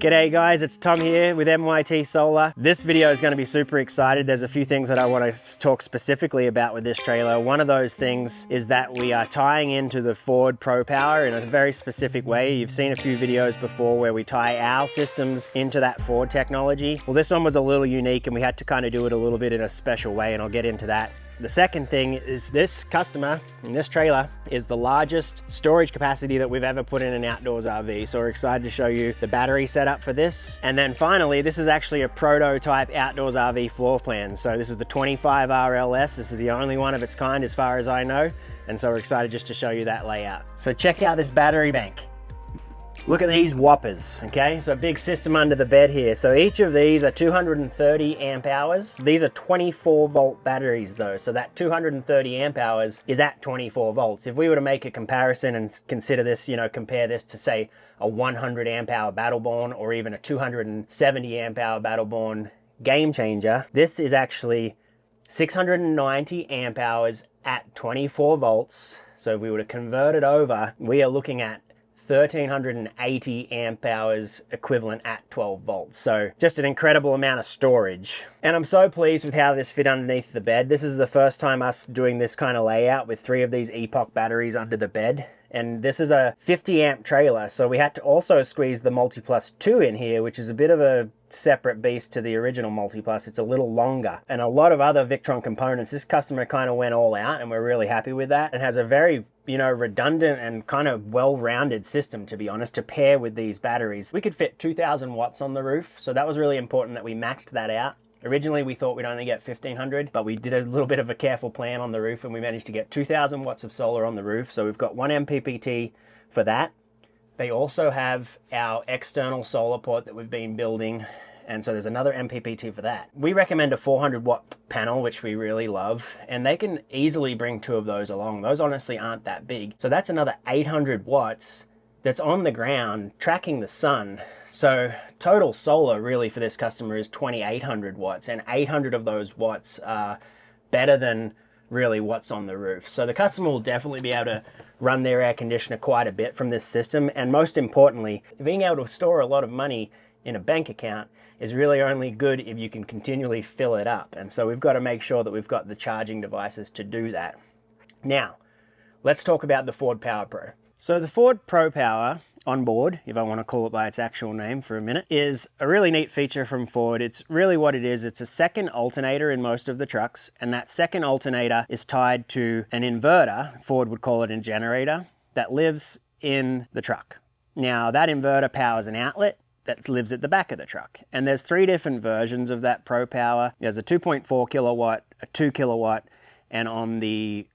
G'day guys, it's Tom here with MYT Solar. This video is going to be super excited. There's a few things that I want to talk specifically about with this trailer. One of those things is that we are tying into the Ford Pro Power in a very specific way. You've seen a few videos before where we tie our systems into that Ford technology. Well, this one was a little unique and we had to kind of do it a little bit in a special way, and I'll get into that. The second thing is this customer in this trailer is the largest storage capacity that we've ever put in an outdoors RV. So we're excited to show you the battery setup for this. And then finally, this is actually a prototype outdoors RV floor plan. So this is the 25RLS. This is the only one of its kind as far as I know. And so we're excited just to show you that layout. So check out this battery bank. Look at these whoppers, okay? So big system under the bed here. So each of these are 230 amp hours. These are 24 volt batteries though. So that 230 amp hours is at 24 volts. If we were to make a comparison and consider this, compare this to say a 100 amp hour Battleborn or even a 270 amp hour Battleborn Game Changer, this is actually 690 amp hours at 24 volts. So if we were to convert it over, we are looking at 1380 amp hours equivalent at 12 volts. So just an incredible amount of storage. And I'm so pleased with how this fit underneath the bed. This is the first time us doing this kind of layout with 3 of these Epoch batteries under the bed. And this is a 50 amp trailer. So we had to also squeeze the Multiplus II in here, which is a bit of a separate beast to the original Multiplus. It's a little longer. And a lot of other Victron components, this customer kind of went all out and we're really happy with that. It has a very redundant and kind of well-rounded system, to be honest, to pair with these batteries. We could fit 2000 watts on the roof. So that was really important that we maxed that out. Originally, we thought we'd only get 1500, but we did a little bit of a careful plan on the roof and we managed to get 2000 watts of solar on the roof. So we've got 1 MPPT for that. They also have our external solar port that we've been building. And so there's another MPPT for that. We recommend a 400 watt panel, which we really love, and they can easily bring 2 of those along. Those honestly aren't that big. So that's another 800 watts that's on the ground tracking the sun. So total solar really for this customer is 2800 watts, and 800 of those watts are better than really what's on the roof. So the customer will definitely be able to run their air conditioner quite a bit from this system. And most importantly, being able to store a lot of money in a bank account is really only good if you can continually fill it up. And so we've got to make sure that we've got the charging devices to do that. Now, let's talk about the Ford Power Pro. So the Ford Pro Power Onboard, if I want to call it by its actual name for a minute, is a really neat feature from Ford. It's really what it is. It's a second alternator in most of the trucks, and that second alternator is tied to an inverter, Ford would call it a generator, that lives in the truck. Now that inverter powers an outlet that lives at the back of the truck. And there's 3 different versions of that Pro Power. There's a 2.4 kilowatt, a 2 kilowatt, and on the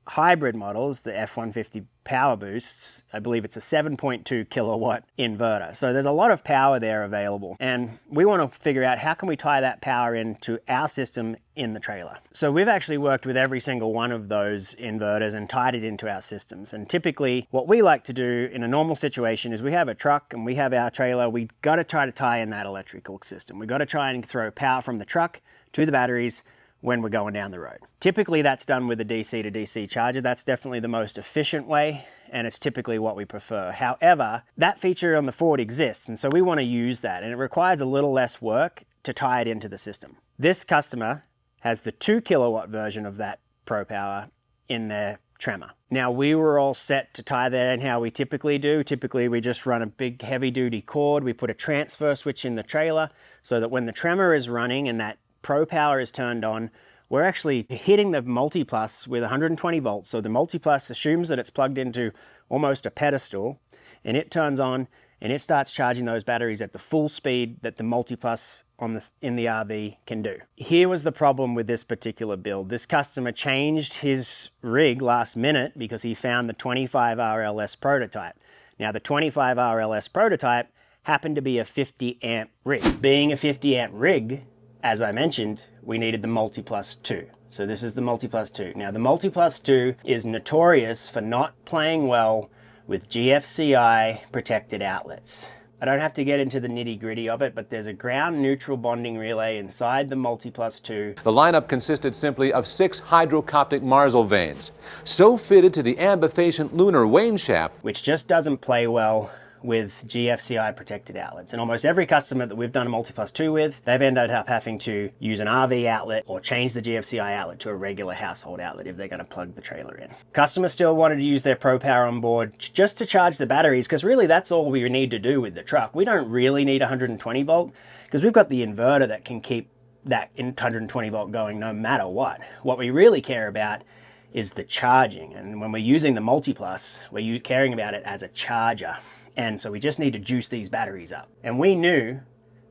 hybrid models, the F-150 Power Boosts, I believe it's a 7.2 kilowatt inverter. So there's a lot of power there available. And we want to figure out how can we tie that power into our system in the trailer. So we've actually worked with every single one of those inverters and tied it into our systems. And typically what we like to do in a normal situation is we have a truck and we have our trailer. We got to try to tie in that electrical system. We got to try and throw power from the truck to the batteries when we're going down the road. Typically that's done with a DC to DC charger. That's definitely the most efficient way, and it's typically what we prefer. However, that feature on the Ford exists, and so we want to use that, and it requires a little less work to tie it into the system. This customer has the 2 kilowatt version of that Pro Power in their Tremor. Now we were all set to tie that in how we typically do. Typically we just run a big heavy duty cord. We put a transfer switch in the trailer so that when the Tremor is running and that Pro Power is turned on, we're actually hitting the Multiplus with 120 volts. So the Multiplus assumes that it's plugged into almost a pedestal, and it turns on and it starts charging those batteries at the full speed that the Multiplus in the RV can do. Here was the problem with this particular build. This customer changed his rig last minute because he found the 25RLS prototype. Now the 25RLS prototype happened to be a 50 amp rig. Being a 50 amp rig, as I mentioned, we needed the Multiplus II. So this is the Multiplus II. Now the Multiplus II is notorious for not playing well with GFCI protected outlets. I don't have to get into the nitty-gritty of it, but there's a ground neutral bonding relay inside the Multiplus II. The lineup consisted simply of 6 hydrocoptic Marsal vanes, so fitted to the ambifacient lunar wane shaft, which just doesn't play well with GFCI protected outlets. And almost every customer that we've done a Multiplus II with, they've ended up having to use an RV outlet or change the GFCI outlet to a regular household outlet if they're going to plug the trailer in. Customers still wanted to use their Pro Power Onboard just to charge the batteries, because really that's all we need to do with the truck. We don't really need 120 volt because we've got the inverter that can keep that 120 volt going no matter what. What we really care about is the charging, and when we're using the Multiplus, we're caring about it as a charger, and so we just need to juice these batteries up. And we knew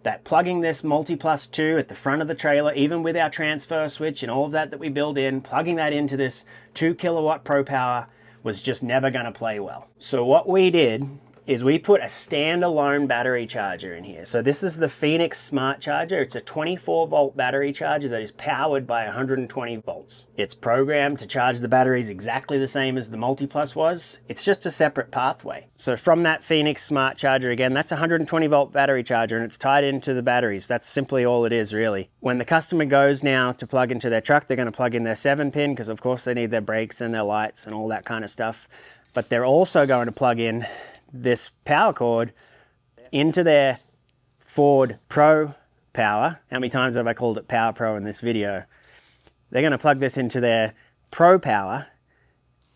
that plugging this Multiplus II at the front of the trailer, even with our transfer switch and all of that we build in, plugging that into this 2 kilowatt Pro Power was just never going to play well. So what we did is we put a standalone battery charger in here. So this is the Phoenix Smart Charger. It's a 24 volt battery charger that is powered by 120 volts. It's programmed to charge the batteries exactly the same as the Multiplus was. It's just a separate pathway. So from that Phoenix Smart Charger, again, that's a 120 volt battery charger and it's tied into the batteries. That's simply all it is, really. When the customer goes now to plug into their truck, they're going to plug in their 7-pin because of course they need their brakes and their lights and all that kind of stuff. But they're also going to plug in this power cord into their Ford Pro Power. How many times have I called it Power Pro in this video? They're going to plug this into their Pro Power.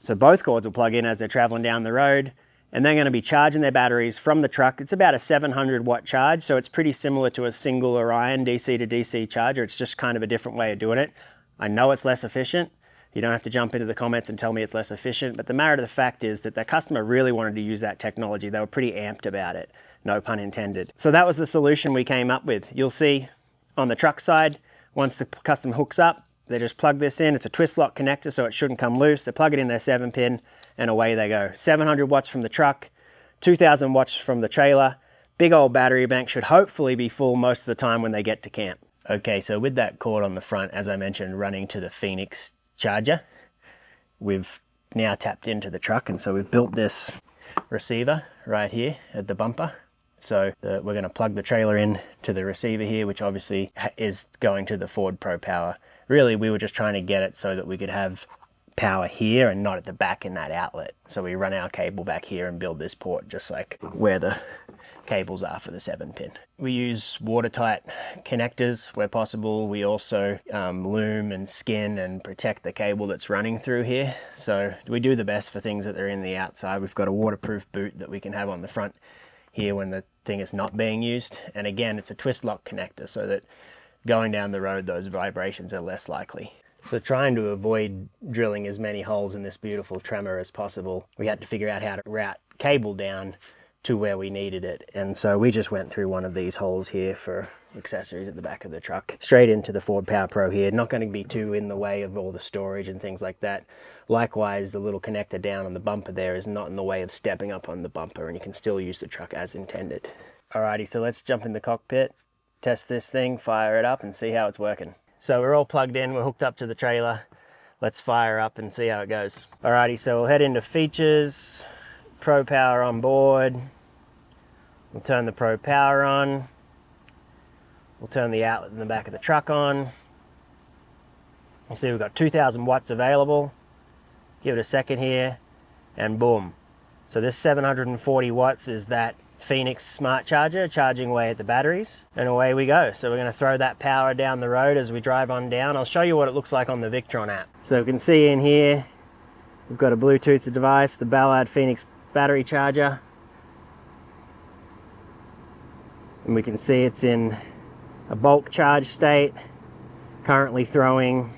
So both cords will plug in as they're traveling down the road, and they're going to be charging their batteries from the truck. It's about a 700 watt charge, so it's pretty similar to a single Orion DC to DC charger. It's just kind of a different way of doing it. I know it's less efficient. You don't have to jump into the comments and tell me it's less efficient, but the matter of the fact is that the customer really wanted to use that technology. They were pretty amped about it, no pun intended. So that was the solution we came up with. You'll see on the truck side, once the customer hooks up, they just plug this in. It's a twist lock connector, so it shouldn't come loose. They plug it in their 7-pin and away they go. 700 watts from the truck, 2000 watts from the trailer. Big old battery bank, should hopefully be full most of the time when they get to camp. Okay, so with that cord on the front, as I mentioned, running to the Phoenix charger, we've now tapped into the truck, and so we've built this receiver right here at the bumper. So we're going to plug the trailer in to the receiver here, which obviously is going to the Ford Pro Power. Really, we were just trying to get it so that we could have power here and not at the back in that outlet. So we run our cable back here and build this port just like where the cables are for the 7-pin. We use watertight connectors where possible. We also loom and skin and protect the cable that's running through here. So we do the best for things that are in the outside. We've got a waterproof boot that we can have on the front here when the thing is not being used. And again, it's a twist lock connector so that going down the road, those vibrations are less likely. So trying to avoid drilling as many holes in this beautiful tremor as possible, we had to figure out how to route cable down to where we needed it. And so we just went through one of these holes here for accessories at the back of the truck, straight into the Ford Power Pro here. Not going to be too in the way of all the storage and things like that. Likewise, the little connector down on the bumper there is not in the way of stepping up on the bumper, and you can still use the truck as intended. Alrighty, so let's jump in the cockpit, test this thing, fire it up and see how it's working. So we're all plugged in, we're hooked up to the trailer. Let's fire up and see how it goes. Alrighty, so we'll head into features, Pro Power Onboard. We'll turn the Pro Power on. We'll turn the outlet in the back of the truck on. You see we've got 2000 watts available. Give it a second here, and boom. So this 740 watts is that Phoenix Smart Charger charging away at the batteries, and away we go. So we're going to throw that power down the road as we drive on down. I'll show you what it looks like on the Victron app. So you can see in here, we've got a Bluetooth device, the Ballard Phoenix battery charger. And we can see it's in a bulk charge state, currently throwing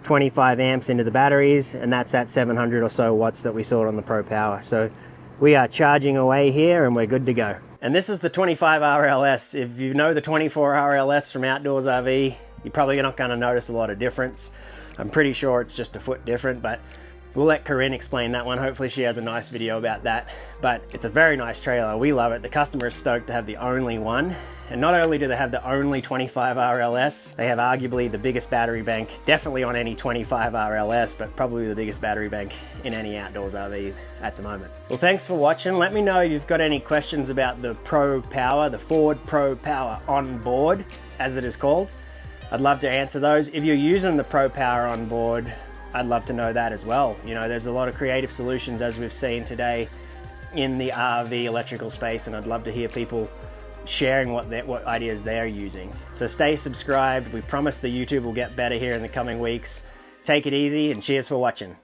25 amps into the batteries, and that's that 700 or so watts that we saw on the Pro Power. So we are charging away here and we're good to go. And this is the 25 RLS. If you know the 24 RLS from Outdoors RV, you're probably not going to notice a lot of difference. I'm pretty sure it's just a foot different, but we'll let Corinne explain that one. Hopefully she has a nice video about that. But it's a very nice trailer. We love it. The customer is stoked to have the only one. And not only do they have the only 25 RLS, they have arguably the biggest battery bank, definitely on any 25 RLS, but probably the biggest battery bank in any Outdoors RV at the moment. Well, thanks for watching. Let me know if you've got any questions about the Pro Power, the Ford Pro Power Onboard, as it is called. I'd love to answer those. If you're using the Pro Power Onboard, I'd love to know that as well. You know, there's a lot of creative solutions, as we've seen today, in the RV electrical space, and I'd love to hear people sharing what ideas they're using. So stay subscribed. We promise the YouTube will get better here in the coming weeks. Take it easy, and cheers for watching.